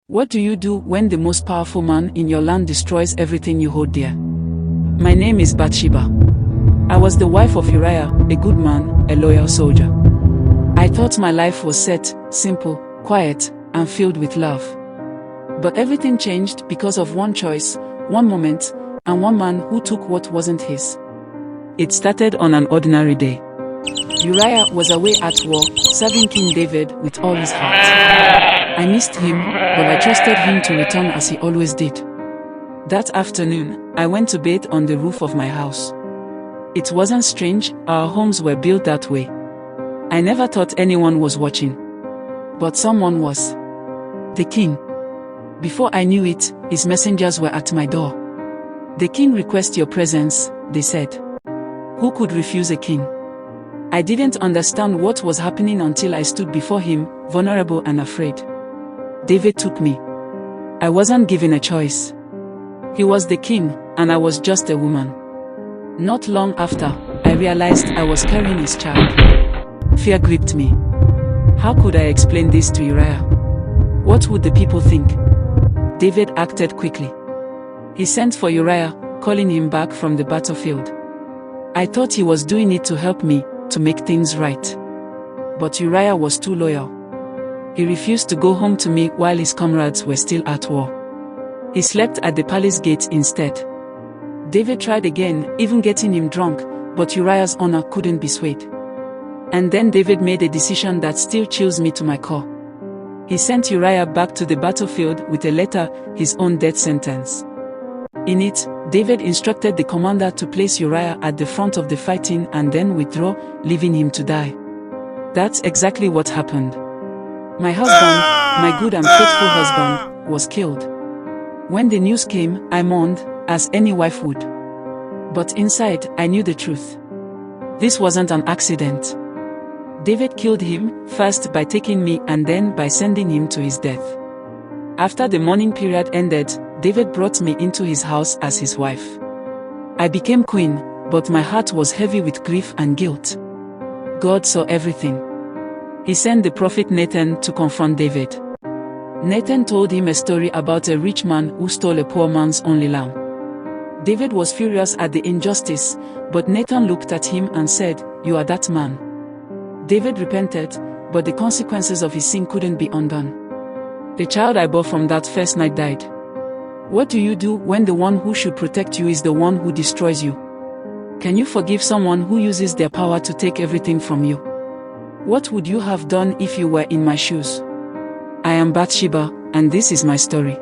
What do you do when the most powerful man in your land destroys everything you hold dear? My name is Bathsheba. I was the wife of Uriah, a good man, a loyal soldier. I thought my life was set, simple, quiet, and filled with love. But everything changed because of one choice, one moment, and one man who took what wasn't his. It started on an ordinary day. Uriah was away at war, serving King David with all his heart. I missed him, but I trusted him to return as he always did. That afternoon, I went to bed on the roof of my house. It wasn't strange, our homes were built that way. I never thought anyone was watching. But someone was. The king. Before I knew it, his messengers were at my door. The king requests your presence, they said. Who could refuse a king? I didn't understand what was happening until I stood before him, vulnerable and afraid. David took me. I wasn't given a choice. He was the king, and I was just a woman. Not long after, I realized I was carrying his child. Fear gripped me. How could I explain this to Uriah? What would the people think? David acted quickly. He sent for Uriah, calling him back from the battlefield. I thought he was doing it to help me, to make things right. But Uriah was too loyal. He refused to go home to me while his comrades were still at war. He slept at the palace gate instead. David tried again, even getting him drunk, but Uriah's honor couldn't be swayed. And then David made a decision that still chills me to my core. He sent Uriah back to the battlefield with a letter, his own death sentence. In it, David instructed the commander to place Uriah at the front of the fighting and then withdraw, leaving him to die. That's exactly what happened. My husband, my good and faithful husband, was killed. When the news came, I mourned, as any wife would. But inside, I knew the truth. This wasn't an accident. David killed him, first by taking me and then by sending him to his death. After the mourning period ended, David brought me into his house as his wife. I became queen, but my heart was heavy with grief and guilt. God saw everything. He sent the prophet Nathan to confront David. Nathan told him a story about a rich man who stole a poor man's only lamb. David was furious at the injustice, but Nathan looked at him and said, "You are that man." David repented, but the consequences of his sin couldn't be undone. The child I bore from that first night died. What do you do when the one who should protect you is the one who destroys you? Can you forgive someone who uses their power to take everything from you? What would you have done if you were in my shoes? I am Bathsheba, and this is my story.